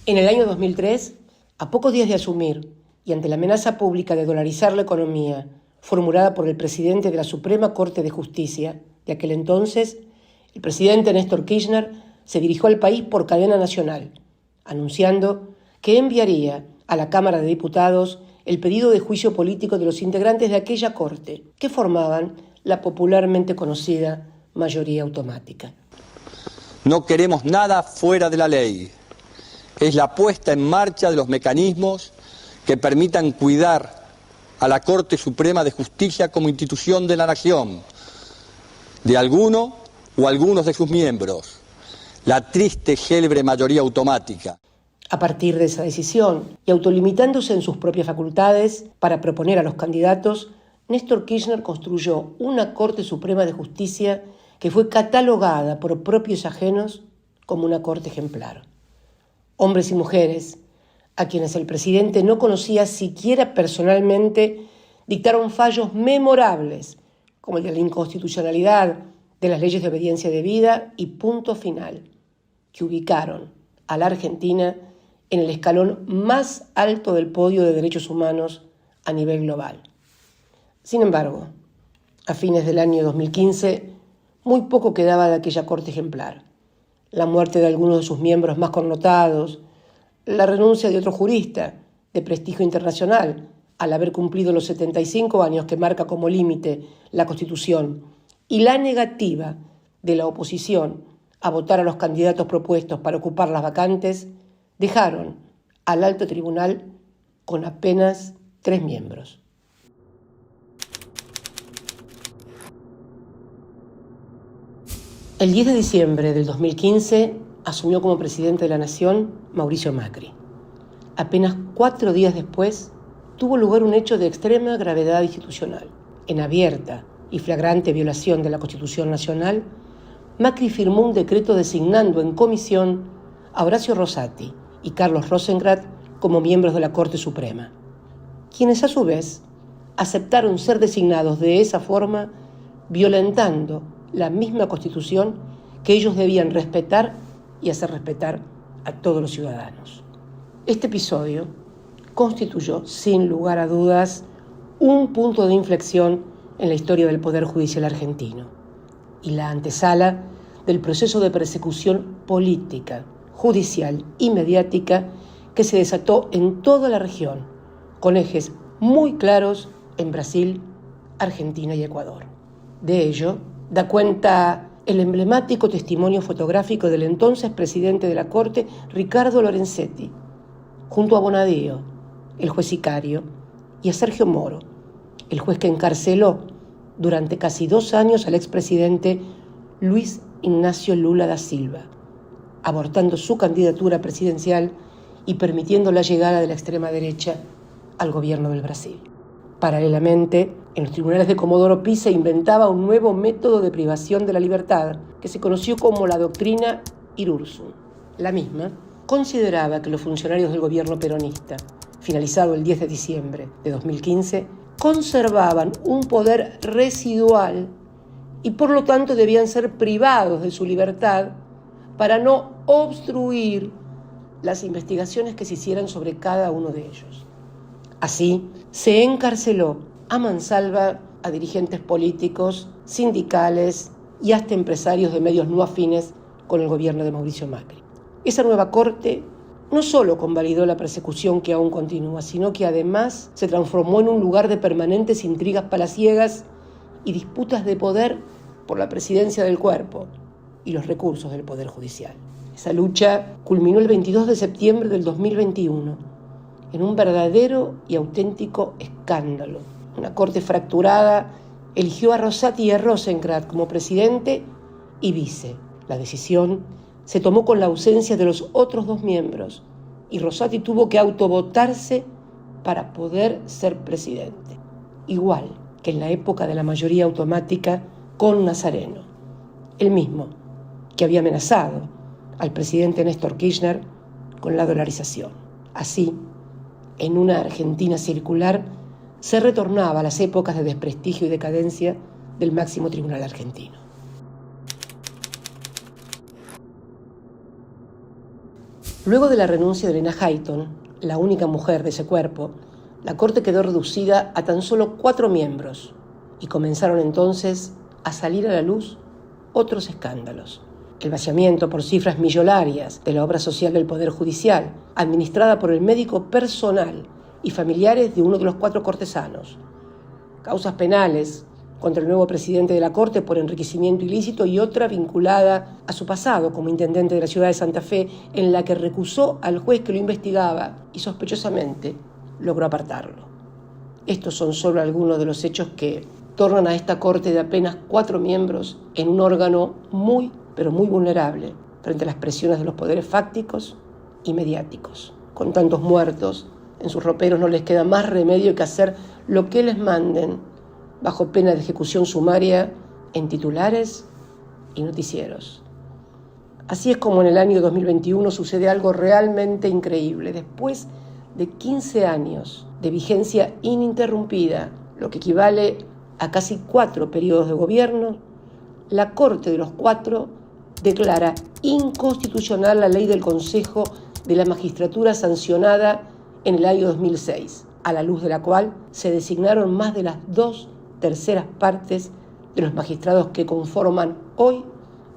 En el año 2003, a pocos días de asumir y ante la amenaza pública de dolarizar la economía formulada por el presidente de la Suprema Corte de Justicia de aquel entonces, el presidente Néstor Kirchner se dirigió al país por cadena nacional, anunciando que enviaría a la Cámara de Diputados el pedido de juicio político de los integrantes de aquella Corte, que formaban la popularmente conocida mayoría automática. No queremos nada fuera de la ley. Es la puesta en marcha de los mecanismos que permitan cuidar a la Corte Suprema de Justicia como institución de la nación, de alguno o algunos de sus miembros, la triste célebre mayoría automática. A partir de esa decisión y autolimitándose en sus propias facultades para proponer a los candidatos, Néstor Kirchner construyó una Corte Suprema de Justicia que fue catalogada por propios y ajenos como una corte ejemplar. Hombres y mujeres, a quienes el presidente no conocía siquiera personalmente, dictaron fallos memorables, como el de la inconstitucionalidad de las leyes de obediencia debida y punto final, que ubicaron a la Argentina en el escalón más alto del podio de derechos humanos a nivel global. Sin embargo, a fines del año 2015, muy poco quedaba de aquella corte ejemplar. La muerte de algunos de sus miembros más connotados, la renuncia de otro jurista de prestigio internacional al haber cumplido los 75 años que marca como límite la Constitución y la negativa de la oposición a votar a los candidatos propuestos para ocupar las vacantes, dejaron al alto tribunal con apenas 3 miembros. El 10 de diciembre del 2015 asumió como presidente de la Nación Mauricio Macri. Apenas 4 días después tuvo lugar un hecho de extrema gravedad institucional. En abierta y flagrante violación de la Constitución Nacional, Macri firmó un decreto designando en comisión a Horacio Rosati y Carlos Rosengrad como miembros de la Corte Suprema, quienes a su vez aceptaron ser designados de esa forma, violentando la misma Constitución que ellos debían respetar y hacer respetar a todos los ciudadanos. Este episodio constituyó, sin lugar a dudas, un punto de inflexión en la historia del Poder Judicial argentino y la antesala del proceso de persecución política, judicial y mediática que se desató en toda la región, con ejes muy claros en Brasil, Argentina y Ecuador. De ello da cuenta el emblemático testimonio fotográfico del entonces presidente de la Corte, Ricardo Lorenzetti, junto a Bonadío, el juez sicario, y a Sergio Moro, el juez que encarceló durante casi 2 años al expresidente Luis Ignacio Lula da Silva, abortando su candidatura presidencial y permitiendo la llegada de la extrema derecha al gobierno del Brasil. Paralelamente, en los tribunales de Comodoro Pi se inventaba un nuevo método de privación de la libertad que se conoció como la doctrina Irurzun. La misma consideraba que los funcionarios del gobierno peronista, finalizado el 10 de diciembre de 2015, conservaban un poder residual y por lo tanto debían ser privados de su libertad para no obstruir las investigaciones que se hicieran sobre cada uno de ellos. Así, se encarceló a mansalva a dirigentes políticos, sindicales y hasta empresarios de medios no afines con el gobierno de Mauricio Macri. Esa nueva corte no solo convalidó la persecución que aún continúa, sino que además se transformó en un lugar de permanentes intrigas palaciegas y disputas de poder por la presidencia del cuerpo y los recursos del Poder Judicial. Esa lucha culminó el 22 de septiembre del 2021 en un verdadero y auténtico escándalo. Una corte fracturada eligió a Rosati y a Rosengrad como presidente y vice. La decisión se tomó con la ausencia de los otros 2 miembros y Rosati tuvo que autovotarse para poder ser presidente. Igual que en la época de la mayoría automática con Nazareno, el mismo que había amenazado al presidente Néstor Kirchner con la dolarización. Así, en una Argentina circular, se retornaba a las épocas de desprestigio y decadencia del máximo tribunal argentino. Luego de la renuncia de Elena Hayton, la única mujer de ese cuerpo, la Corte quedó reducida a tan solo 4 miembros y comenzaron entonces a salir a la luz otros escándalos. El vaciamiento por cifras millonarias de la obra social del Poder Judicial, administrada por el médico personal y familiares de uno de los 4 cortesanos. Causas penales contra el nuevo presidente de la Corte por enriquecimiento ilícito y otra vinculada a su pasado como intendente de la ciudad de Santa Fe, en la que recusó al juez que lo investigaba y sospechosamente logró apartarlo. Estos son solo algunos de los hechos que tornan a esta Corte de apenas 4 miembros en un órgano muy, pero muy vulnerable frente a las presiones de los poderes fácticos y mediáticos. Con tantos muertos, en sus roperos no les queda más remedio que hacer lo que les manden, bajo pena de ejecución sumaria en titulares y noticieros. Así es como en el año 2021 sucede algo realmente increíble. Después de 15 años de vigencia ininterrumpida, lo que equivale a casi 4 periodos de gobierno, la Corte de los 4 declara inconstitucional la ley del Consejo de la Magistratura sancionada en el año 2006, a la luz de la cual se designaron más de las 2/3 partes de los magistrados que conforman hoy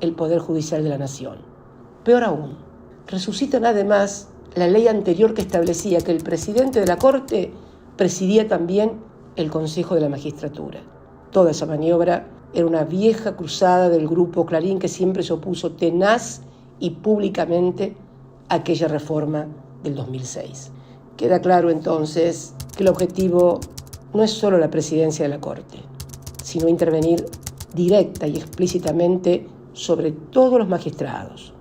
el Poder Judicial de la Nación. Peor aún, resucitan además la ley anterior que establecía que el presidente de la Corte presidía también el Consejo de la Magistratura. Toda esa maniobra era una vieja cruzada del grupo Clarín que siempre se opuso tenaz y públicamente a aquella reforma del 2006. Queda claro entonces que el objetivo no es solo la presidencia de la Corte, sino intervenir directa y explícitamente sobre todos los magistrados.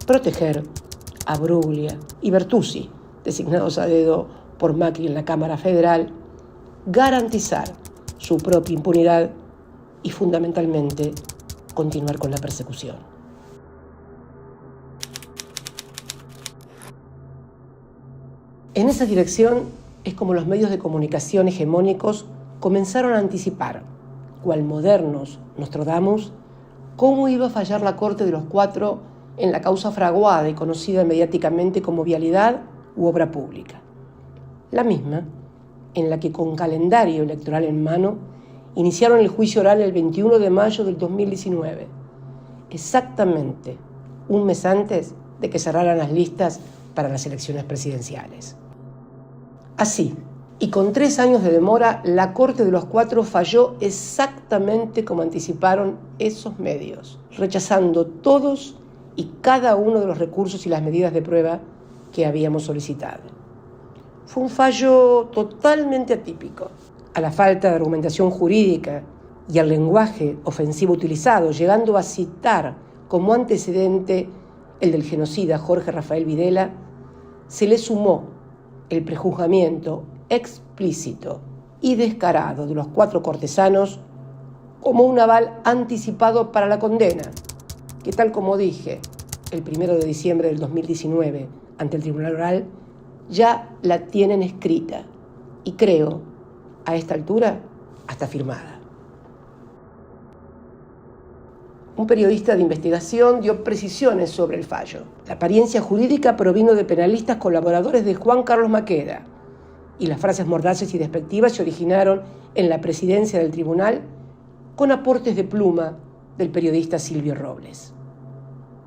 Proteger a Bruglia y Bertuzzi, designados a dedo por Macri en la Cámara Federal, garantizar su propia impunidad y, fundamentalmente, continuar con la persecución. En esa dirección es como los medios de comunicación hegemónicos comenzaron a anticipar, cual modernos Nostradamus, cómo iba a fallar la Corte de los 4 en la causa fraguada y conocida mediáticamente como vialidad u obra pública. La misma en la que, con calendario electoral en mano, iniciaron el juicio oral el 21 de mayo del 2019, exactamente un mes antes de que cerraran las listas para las elecciones presidenciales. Así, y con 3 años de demora, la Corte de los 4 falló exactamente como anticiparon esos medios, rechazando todos y cada uno de los recursos y las medidas de prueba que habíamos solicitado. Fue un fallo totalmente atípico. A la falta de argumentación jurídica y al lenguaje ofensivo utilizado, llegando a citar como antecedente el del genocida Jorge Rafael Videla, se le sumó el prejuzgamiento explícito y descarado de los 4 cortesanos como un aval anticipado para la condena, que, tal como dije el 1 de diciembre del 2019 ante el Tribunal Oral, ya la tienen escrita y creo, a esta altura, hasta firmada. Un periodista de investigación dio precisiones sobre el fallo. La apariencia jurídica provino de penalistas colaboradores de Juan Carlos Maqueda y las frases mordaces y despectivas se originaron en la presidencia del tribunal con aportes de pluma del periodista Silvio Robles,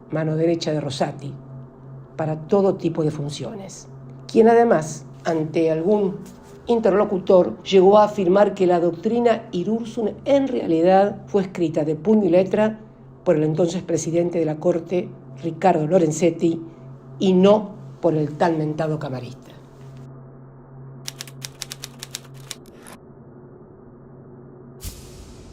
mano derecha de Rosati, para todo tipo de funciones, quien además, ante algún interlocutor, llegó a afirmar que la doctrina Irurzun en realidad fue escrita de puño y letra por el entonces presidente de la Corte, Ricardo Lorenzetti, y no por el tan mentado camarista.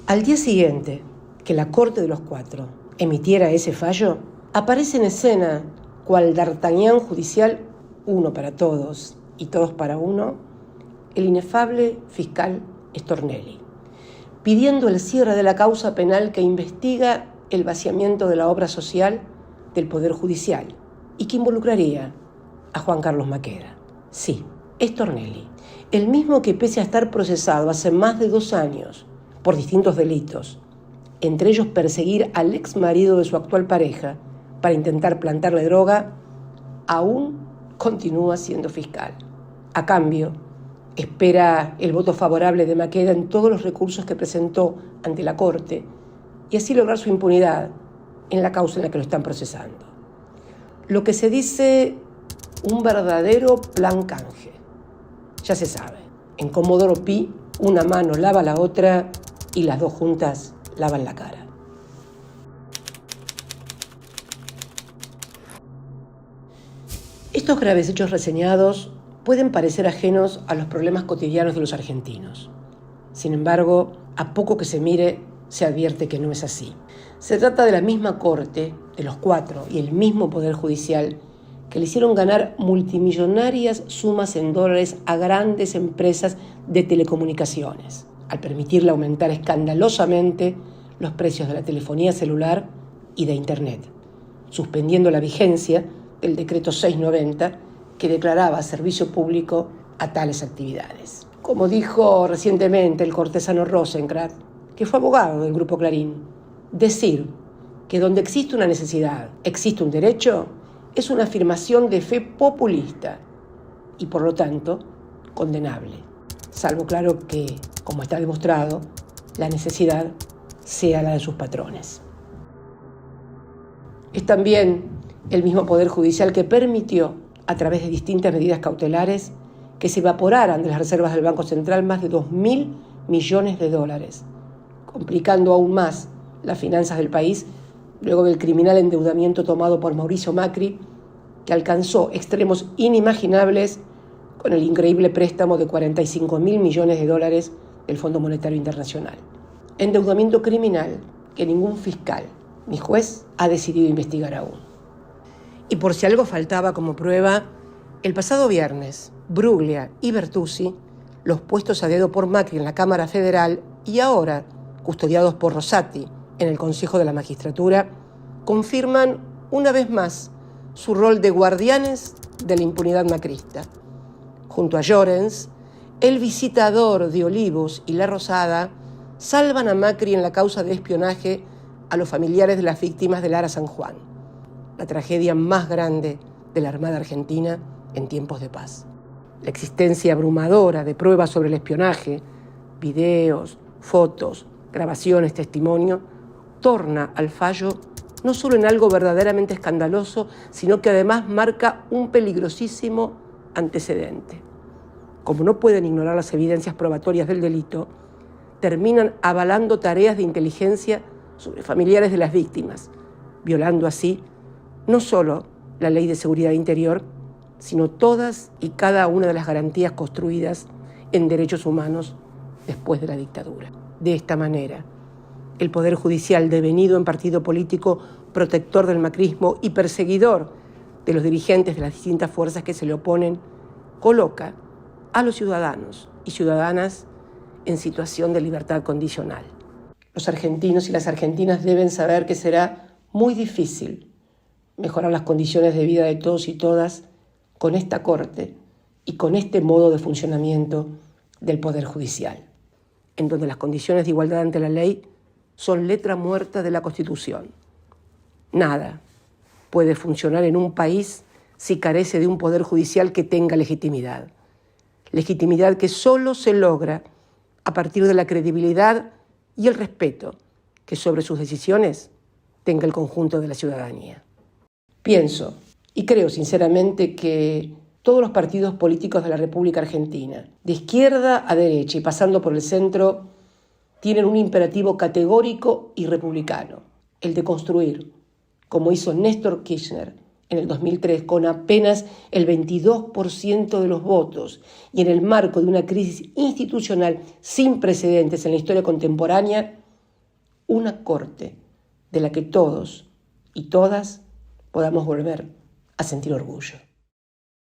Al día siguiente que la Corte de los 4 emitiera ese fallo, aparece en escena, cual D'Artagnan judicial, uno para todos y todos para uno, el inefable fiscal Stornelli, pidiendo el cierre de la causa penal que investiga el vaciamiento de la obra social del Poder Judicial y que involucraría a Juan Carlos Maqueda. Sí, Stornelli, el mismo que, pese a estar procesado hace más de 2 años por distintos delitos, entre ellos perseguir al ex marido de su actual pareja para intentar plantarle droga, aún continúa siendo fiscal. A cambio, espera el voto favorable de Maqueda en todos los recursos que presentó ante la Corte y así lograr su impunidad en la causa en la que lo están procesando. Lo que se dice un verdadero plan canje. Ya se sabe, en Comodoro Pi una mano lava la otra y las dos juntas lavan la cara. Estos graves hechos reseñados pueden parecer ajenos a los problemas cotidianos de los argentinos. Sin embargo, a poco que se mire, se advierte que no es así. Se trata de la misma Corte, de los cuatro, y el mismo Poder Judicial que le hicieron ganar multimillonarias sumas en dólares a grandes empresas de telecomunicaciones, al permitirle aumentar escandalosamente los precios de la telefonía celular y de Internet, suspendiendo la vigencia del decreto 690 que declaraba servicio público a tales actividades. Como dijo recientemente el cortesano Rosenkrantz, que fue abogado del Grupo Clarín, decir que donde existe una necesidad, existe un derecho, es una afirmación de fe populista y, por lo tanto, condenable. Salvo, claro, que, como está demostrado, la necesidad sea la de sus patrones. Es también el mismo Poder Judicial que permitió, a través de distintas medidas cautelares, que se evaporaran de las reservas del Banco Central más de 2.000 millones de dólares, complicando aún más las finanzas del país luego del criminal endeudamiento tomado por Mauricio Macri, que alcanzó extremos inimaginables con el increíble préstamo de 45.000 millones de dólares del Fondo Monetario Internacional. Endeudamiento criminal que ningún fiscal ni juez ha decidido investigar aún. Y por si algo faltaba como prueba, el pasado viernes, Bruglia y Bertuzzi, los puestos a dedo por Macri en la Cámara Federal y ahora custodiados por Rosati en el Consejo de la Magistratura, confirman una vez más su rol de guardianes de la impunidad macrista. Junto a Llorens, el visitador de Olivos y La Rosada salvan a Macri en la causa de espionaje a los familiares de las víctimas del Ara San Juan, la tragedia más grande de la Armada Argentina en tiempos de paz. La existencia abrumadora de pruebas sobre el espionaje, videos, fotos, grabaciones, testimonio, torna al fallo no solo en algo verdaderamente escandaloso, sino que además marca un peligrosísimo antecedente. Como no pueden ignorar las evidencias probatorias del delito, terminan avalando tareas de inteligencia sobre familiares de las víctimas, violando así no solo la Ley de Seguridad Interior, sino todas y cada una de las garantías construidas en derechos humanos después de la dictadura. De esta manera, el Poder Judicial, devenido en partido político protector del macrismo y perseguidor de los dirigentes de las distintas fuerzas que se le oponen, coloca a los ciudadanos y ciudadanas en situación de libertad condicional. Los argentinos y las argentinas deben saber que será muy difícil mejorar las condiciones de vida de todos y todas con esta Corte y con este modo de funcionamiento del Poder Judicial, en donde las condiciones de igualdad ante la ley son letra muerta de la Constitución. Nada puede funcionar en un país si carece de un Poder Judicial que tenga legitimidad. Legitimidad que solo se logra a partir de la credibilidad y el respeto que sobre sus decisiones tenga el conjunto de la ciudadanía. Pienso y creo sinceramente que todos los partidos políticos de la República Argentina, de izquierda a derecha y pasando por el centro, tienen un imperativo categórico y republicano, el de construir, como hizo Néstor Kirchner en el 2003, con apenas el 22% de los votos y en el marco de una crisis institucional sin precedentes en la historia contemporánea, una Corte de la que todos y todas podamos volver a sentir orgullo.